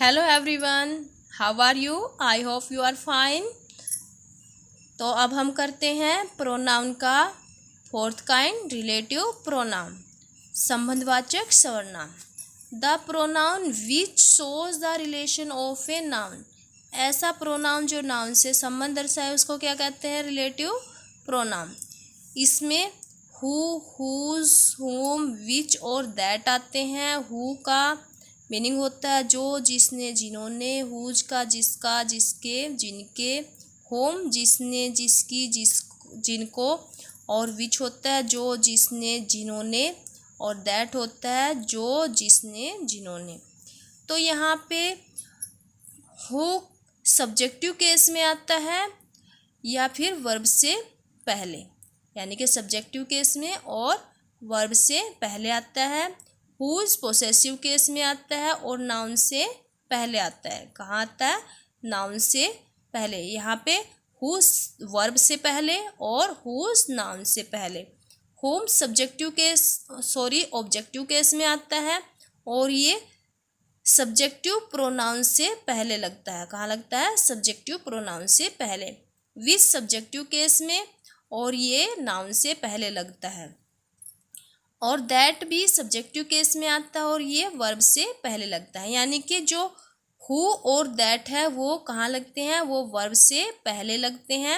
Hello everyone, how are you? I hope you are fine. तो अब हम करते हैं प्रोनाउन का फोर्थ काइंड, रिलेटिव प्रोनाउन, संबंधवाचक सर्वनाम। The pronoun which shows the relation of a noun. ऐसा प्रोनाउन जो नाउन से संबंध दर्शाए उसको क्या कहते हैं? Relative pronoun. इसमें हु, हुज, हुम, विच और दैट आते हैं। हु का मीनिंग होता है जो, जिसने, जिन्होंने। हुज का जिसका, जिसके, जिनके। होम जिसने, जिसकी, जिनको। और विच होता है जो, जिसने, जिन्होंने। और दैट होता है जो, जिसने, जिन्होंने। तो यहाँ पे हु सब्जेक्टिव केस में आता है या फिर वर्ब से पहले, यानी कि सब्जेक्टिव केस में और वर्ब से पहले आता है। हुज पोसेसिव केस में आता है और नाउन से पहले आता है। कहाँ आता है? नाउन से पहले। यहाँ पे हुज वर्ब से पहले और हुज नाउन से पहले। Home subjective case objective case में आता है और ये सब्जेक्टिव प्रोनाउन से पहले लगता है। कहाँ लगता है? सब्जेक्टिव प्रोनाउन से पहले। विच सब्जेक्टिव केस में और ये नाउन से पहले लगता है। और दैट भी सब्जेक्टिव केस में आता है और ये वर्ब से पहले लगता है। यानी कि जो हु और दैट है वो कहाँ लगते हैं? वो वर्ब से पहले लगते हैं।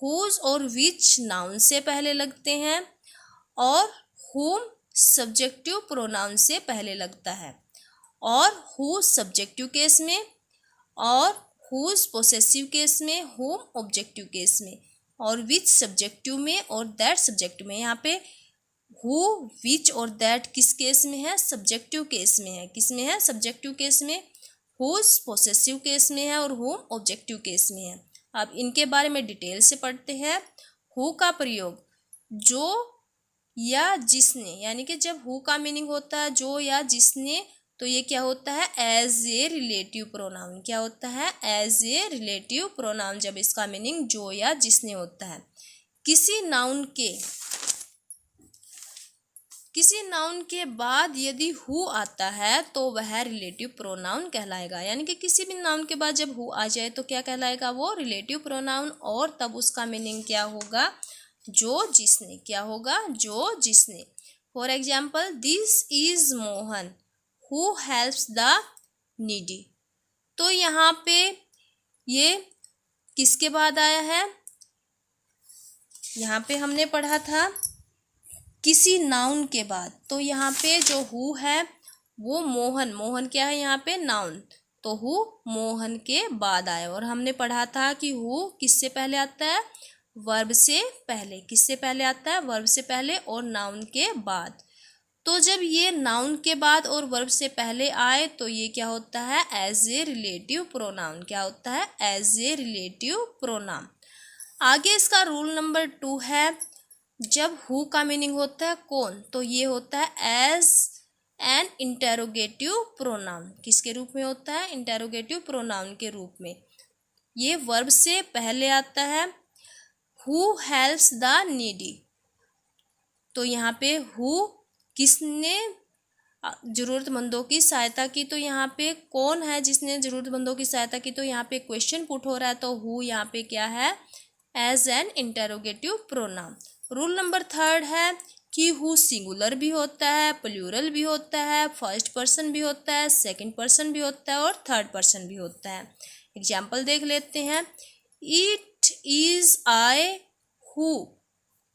हुज और विच नाउन से पहले लगते हैं और हुम सब्जेक्टिव प्रोनाउन से पहले लगता है। और हु सब्जेक्टिव केस में और हुज पोसेसिव केस में, हुम ऑब्जेक्टिव केस में, और विच सब्जेक्टिव में और दैट सब्जेक्टिव में। यहाँ पे हु, विच और दैट किस केस में है? सब्जेक्टिव केस में है। किस में है? सब्जेक्टिव केस में। हुज पोसेसिव केस में है और हुम ऑब्जेक्टिव केस में है। अब इनके बारे में डिटेल से पढ़ते हैं। हु का प्रयोग जो या जिसने, यानी कि जब हु का मीनिंग होता है जो या जिसने, तो ये क्या होता है? As a relative pronoun. क्या होता है? एज ए रिलेटिव प्रोनाउन, जब इसका मीनिंग जो या जिसने होता है। किसी नाउन के बाद यदि हु आता है तो वह रिलेटिव प्रोनाउन कहलाएगा। यानी कि किसी भी नाउन के बाद जब हु आ जाए तो क्या कहलाएगा? वो रिलेटिव प्रोनाउन। और तब उसका मीनिंग क्या होगा? जो जिसने। क्या होगा? जो जिसने। For example, this is Mohan who helps the needy. तो यहाँ पे ये किसके बाद आया है? यहाँ पे हमने पढ़ा था किसी नाउन के बाद। तो यहाँ पे जो हु है वो मोहन, मोहन क्या है यहाँ पे? नाउन। तो हु मोहन के बाद आया। और हमने पढ़ा था कि हु किससे पहले आता है? वर्ब से पहले। किससे पहले आता है? वर्ब से पहले और नाउन के बाद। तो जब ये नाउन के बाद और वर्ब से पहले आए तो ये क्या होता है? As a relative pronoun. क्या होता है? As a relative pronoun. आगे इसका रूल नंबर 2 है, जब हु का मीनिंग होता है कौन, तो ये होता है एज एन इंटेरोगेटिव प्रोनाउन। किसके रूप में होता है? इंटेरोगेटिव प्रोनाउन के रूप में। ये वर्ब से पहले आता है। हु हेल्प्स द नीडी, तो यहाँ पे हु किसने ज़रूरतमंदों की सहायता की, तो यहाँ पे कौन है जिसने ज़रूरतमंदों की सहायता की, तो यहाँ पे क्वेश्चन पुट हो रहा है। तो हु यहाँ पे क्या है? As an interrogative pronoun. Rule number 3 है कि हु सिंगुलर भी होता है, प्लूरल भी होता है, फर्स्ट पर्सन भी होता है, सेकंड पर्सन भी होता है और थर्ड पर्सन भी होता है। एग्जाम्पल देख लेते हैं। It is I who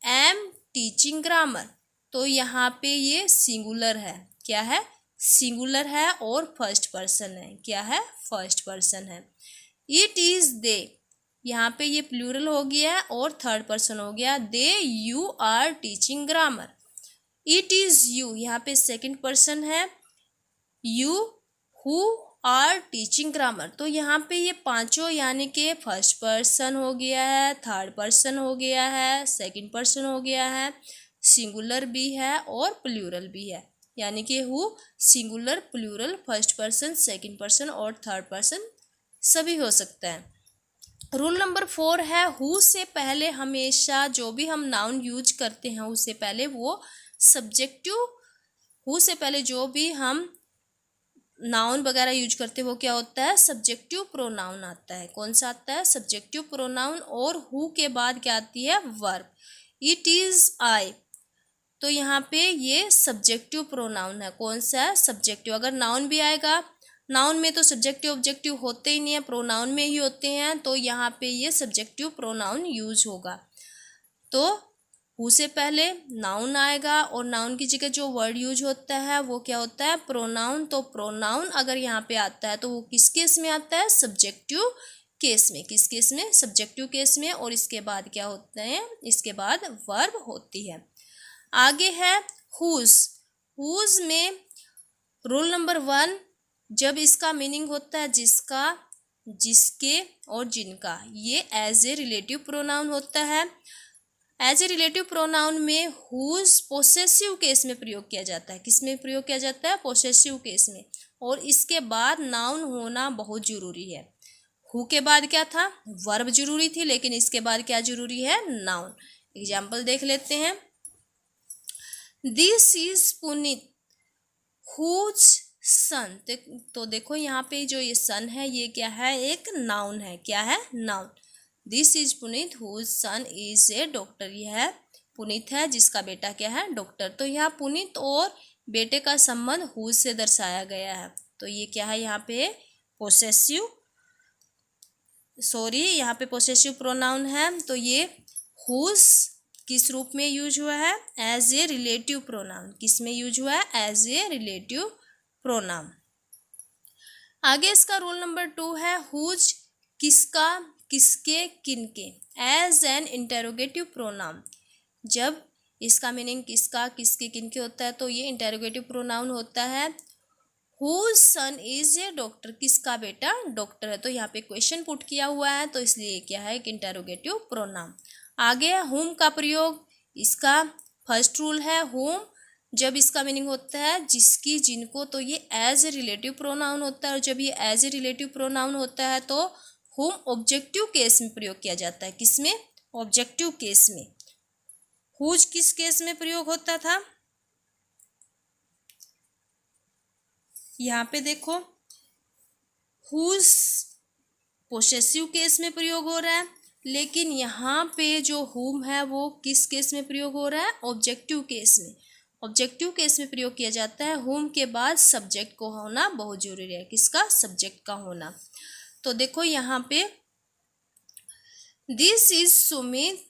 am teaching grammar. तो यहाँ पे ये सिंगुलर है। क्या है? सिंगुलर है और फर्स्ट पर्सन है। क्या है? फर्स्ट पर्सन है। इट इज दे, यहाँ पे ये प्लूरल हो गया और थर्ड पर्सन हो गया। They you are teaching grammar. It is you, यहाँ पे सेकंड पर्सन है। You who are teaching grammar. तो यहाँ पे ये पांचों, यानी कि फर्स्ट पर्सन हो गया है, थर्ड पर्सन हो गया है, सेकंड पर्सन हो गया है, सिंगुलर भी है और प्लूरल भी है। यानी कि who singular, plural, first person, second person और थर्ड पर्सन सभी हो सकता है। रूल नंबर 4 है, हु से पहले हमेशा जो भी हम नाउन यूज करते हैं उससे पहले वो सब्जेक्टिव, हु से पहले जो भी हम नाउन वगैरह यूज करते वो क्या होता है, सब्जेक्टिव प्रोनाउन आता है। कौन सा आता है, सब्जेक्टिव प्रोनाउन। और हु के बाद क्या आती है, वर्ब। इट इज आई, तो यहाँ पे ये सब्जेक्टिव प्रोनाउन है। कौन सा है, सब्जेक्टिव। अगर नाउन भी आएगा, नाउन में तो सब्जेक्टिव ऑब्जेक्टिव होते ही नहीं है, प्रोनाउन में ही होते हैं, तो यहाँ पे ये सब्जेक्टिव प्रोनाउन यूज होगा। तो हु से पहले नाउन आएगा और नाउन की जगह जो वर्ड यूज होता है वो क्या होता है, प्रोनाउन। तो प्रोनाउन अगर यहाँ पे आता है तो वो किस केस में आता है, सब्जेक्टिव केस में। किस केस में, सब्जेक्टिव केस में। और इसके बाद क्या होते हैं, इसके बाद वर्ब होती है। आगे है हुज। हुज में रूल नंबर 1, जब इसका मीनिंग होता है जिसका, जिसके और जिनका, ये एज ए रिलेटिव प्रोनाउन होता है। एज ए रिलेटिव प्रोनाउन में हुज पोसेसिव केस में प्रयोग किया जाता है। किस में प्रयोग किया जाता है, पोसेसिव केस में। और इसके बाद नाउन होना बहुत जरूरी है। हु के बाद क्या था, वर्ब जरूरी थी, लेकिन इसके बाद क्या जरूरी है, नाउन। एग्जाम्पल देख लेते हैं। दिस इज पुनीत हुज सन। तो देखो यहाँ पे जो ये सन है ये क्या है, एक नाउन है। क्या है, noun. This is Puneet whose son is a doctor. यह पुनीत है जिसका बेटा क्या है, डॉक्टर। तो यहाँ पुनीत और बेटे का संबंध हुज से दर्शाया गया है। तो ये क्या है, यहाँ पे पोसेसिव, यहाँ पे पोसेसिव प्रोनाउन है। तो ये हुज किस रूप में यूज हुआ है, एज ए रिलेटिव प्रोनाउन। किस में यूज हुआ है, एज ए रिलेटिव प्रोनाउन। आगे इसका रूल नंबर 2 है हुज किसका, किसके, किनके, एज एन इंटेरोगेटिव प्रोनाउन। जब इसका मीनिंग किसका, किसके, किनके होता है तो ये इंटेरोगेटिव प्रोनाउन होता है। Whose son is a doctor, किसका बेटा डॉक्टर है। तो यहाँ पे क्वेश्चन पुट किया हुआ है, तो इसलिए क्या है, एक इंटेरोगेटिव प्रोनाउन। आगे है हुम का प्रयोग। इसका फर्स्ट रूल है हुम, जब इसका मीनिंग होता है जिसकी, जिनको, तो ये एज ए रिलेटिव प्रोनाउन होता है। और जब ये एज ए रिलेटिव प्रोनाउन होता है तो हुम ऑब्जेक्टिव केस में प्रयोग किया जाता है। किसमें, ऑब्जेक्टिव केस में। हुज किस केस में प्रयोग होता था, यहाँ पे देखो, हुज पोसेसिव केस में प्रयोग हो रहा है, लेकिन यहाँ पे जो हुम है वो किस केस में प्रयोग हो रहा है, ऑब्जेक्टिव केस में। ऑब्जेक्टिव केस में प्रयोग किया जाता है। हुम के बाद सब्जेक्ट को होना बहुत जरूरी है। किसका, सब्जेक्ट का होना। तो देखो यहाँ पे this is Sumit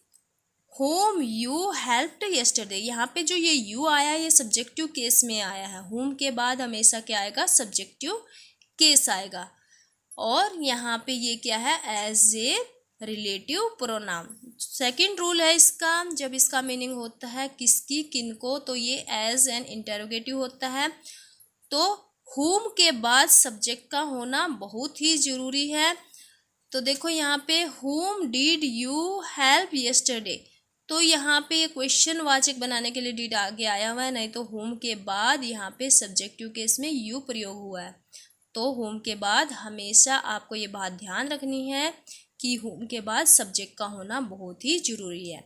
home you helped yesterday. यहाँ पे जो ये यू आया है ये सब्जेक्टिव केस में आया है। होम के बाद हमेशा क्या आएगा, सब्जेक्टिव केस आएगा। और यहाँ पे ये क्या है, as a relative pronoun. Second rule है इसका, जब इसका मीनिंग होता है किसकी, किनको, तो ये एज एन इंटेरोगेटिव होता है। तो हुम के बाद सब्जेक्ट का होना बहुत ही जरूरी है। तो देखो यहाँ पे हुम डिड यू हेल्प यस्टरडे, तो यहाँ पे ये क्वेश्चन वाचक बनाने के लिए डिड आगे आया हुआ है, नहीं तो होम के बाद यहाँ पे सब्जेक्टिव केस में यू प्रयोग हुआ है। तो होम के बाद हमेशा आपको ये बात ध्यान रखनी है कि होम के बाद सब्जेक्ट का होना बहुत ही जरूरी है।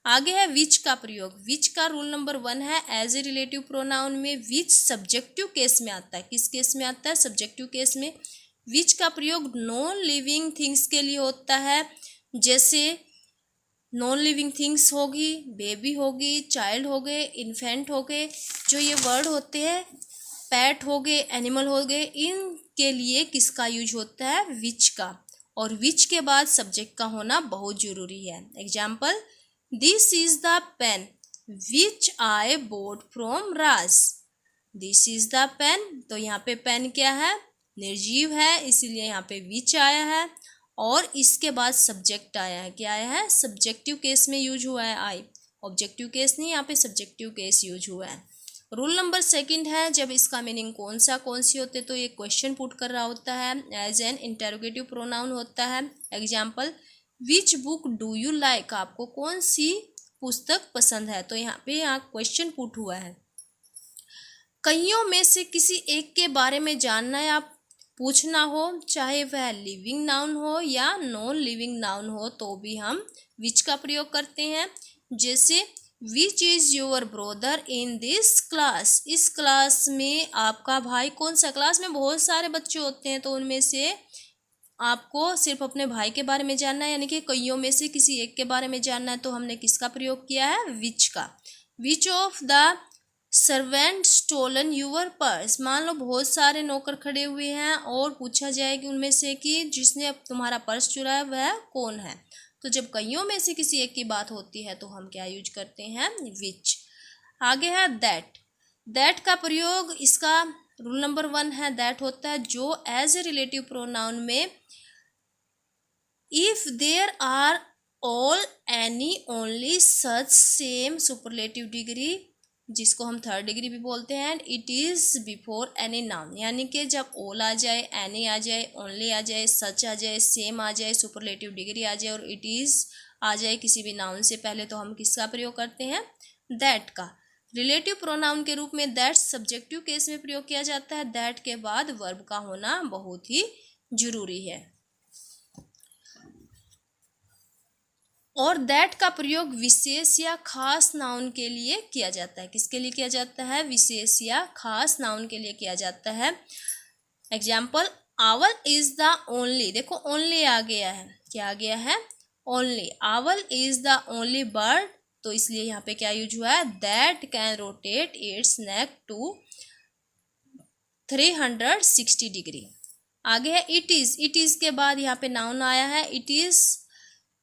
आगे है विच का प्रयोग। विच का रूल नंबर 1 है, एज ए रिलेटिव प्रोनाउन में विच सब्जेक्टिव केस में आता है। किस केस में आता है, सब्जेक्टिव केस में। विच का प्रयोग नॉन लिविंग थिंग्स के लिए होता है। जैसे नॉन लिविंग थिंग्स होगी, बेबी होगी, चाइल्ड हो गए, इन्फेंट हो गए, जो ये वर्ड होते हैं, पैट हो गए, एनिमल हो गए, इनके लिए किसका यूज होता है, विच का। और विच के बाद सब्जेक्ट का होना बहुत जरूरी है। Example, this is the pen which I bought from Raj. This is the pen, तो यहाँ पे पेन क्या है, निर्जीव है, इसीलिए यहाँ पे विच आया है। और इसके बाद सब्जेक्ट आया है, क्या आया है, सब्जेक्टिव केस में यूज हुआ है आई, ऑब्जेक्टिव केस नहीं, यहाँ पे सब्जेक्टिव केस यूज हुआ है। रूल नंबर 2 है, जब इसका मीनिंग कौन सी होते तो ये क्वेश्चन पुट कर रहा होता है, एज एन इंटेरोगेटिव प्रोनाउन होता है। Example, which book do you like, आपको कौन सी पुस्तक पसंद है, तो यहाँ पे क्वेश्चन पुट हुआ है। कईयों में से किसी एक के बारे में जानना या पूछना हो, चाहे वह लिविंग नाउन हो या नॉन लिविंग नाउन हो, तो भी हम विच का प्रयोग करते हैं। जैसे which is your brother in this class, इस क्लास में आपका भाई कौन सा, क्लास में बहुत सारे बच्चे होते हैं तो उनमें से आपको सिर्फ अपने भाई के बारे में जानना है, यानी कि कईयों में से किसी एक के बारे में जानना है, तो हमने किसका प्रयोग किया है, विच का। Which of the servant stolen your purse, मान लो बहुत सारे नौकर खड़े हुए हैं और पूछा जाए कि उनमें से कि जिसने तुम्हारा पर्स चुराया वह कौन है, तो जब कईयों में से किसी एक की बात होती है तो हम क्या यूज करते हैं, विच। आगे है दैट, दैट का प्रयोग, इसका रूल नंबर 1 है, दैट होता है जो एज ए रिलेटिव प्रोनाउन में if there are all any only such same superlative degree, जिसको हम थर्ड डिग्री भी बोलते हैं, it is before any noun, यानी कि जब ऑल आ जाए, एनी आ जाए, ओनली आ जाए, सच आ जाए, सेम आ जाए, सुपरलेटिव डिग्री आ जाए और इट इज आ जाए किसी भी नाउन से पहले, तो हम किसका प्रयोग करते हैं, दैट का। रिलेटिव प्रोनाउन के रूप में दैट सब्जेक्टिव केस में प्रयोग किया जाता है, दैट के बाद वर्ब का होना बहुत ही जरूरी है। और दैट का प्रयोग विशेष या खास नाउन के लिए किया जाता है, किसके लिए किया जाता है, विशेष या खास नाउन के लिए किया जाता है। Example, owl is the only, देखो ओनली आ गया है, क्या आ गया है, only, owl is the only bird, तो इसलिए यहाँ पे क्या यूज हुआ है, that can rotate its neck to 360 degree. आगे है इट इज, इट इज के बाद यहाँ पे नाउन आया है, इट इज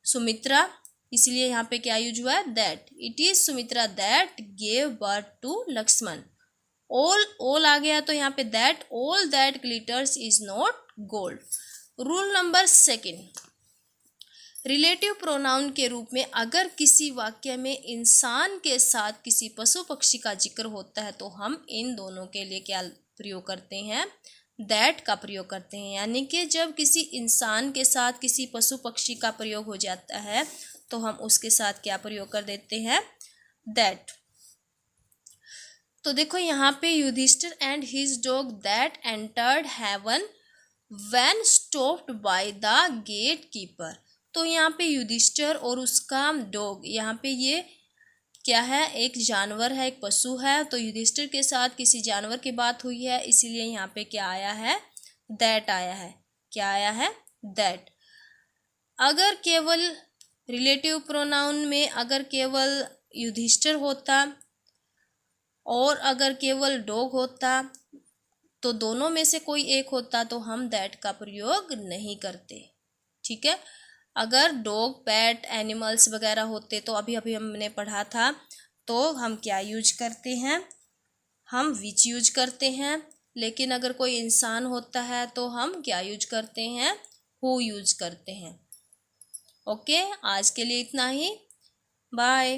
सुमित्रा, इसलिए यहाँ पे क्या यूज हुआ है, that, it is Sumitra that gave birth to Lakshman. All, all आ गया तो यहाँ पे that, all that glitters is not gold. Rule number 2, relative pronoun के रूप में अगर किसी वाक्य में इंसान के साथ किसी पशु पक्षी का जिक्र होता है तो हम इन दोनों के लिए क्या प्रयोग करते हैं, दैट का प्रयोग करते हैं, यानी कि जब किसी इंसान के साथ किसी पशु पक्षी का प्रयोग हो जाता है तो हम उसके साथ क्या प्रयोग कर देते हैं, दैट। तो देखो यहाँ पे Yudhishthira and his dog that entered heaven when stopped by the gatekeeper, तो यहाँ पे युधिष्ठिर और उसका डॉग, यहाँ पे ये क्या है, एक जानवर है, एक पशु है, तो युधिष्ठिर के साथ किसी जानवर की बात हुई है, इसीलिए यहाँ पे क्या आया है, दैट आया है, क्या आया है, दैट। अगर केवल रिलेटिव प्रोनाउन में अगर केवल युधिष्ठिर होता और अगर केवल डॉग होता, तो दोनों में से कोई एक होता तो हम दैट का प्रयोग नहीं करते, ठीक है। अगर डॉग, पेट, एनिमल्स वगैरह होते तो अभी अभी हमने पढ़ा था, तो हम क्या यूज करते हैं, हम विच यूज करते हैं। लेकिन अगर कोई इंसान होता है तो हम क्या यूज करते हैं, हु यूज करते हैं। ओके, आज के लिए इतना ही, बाय।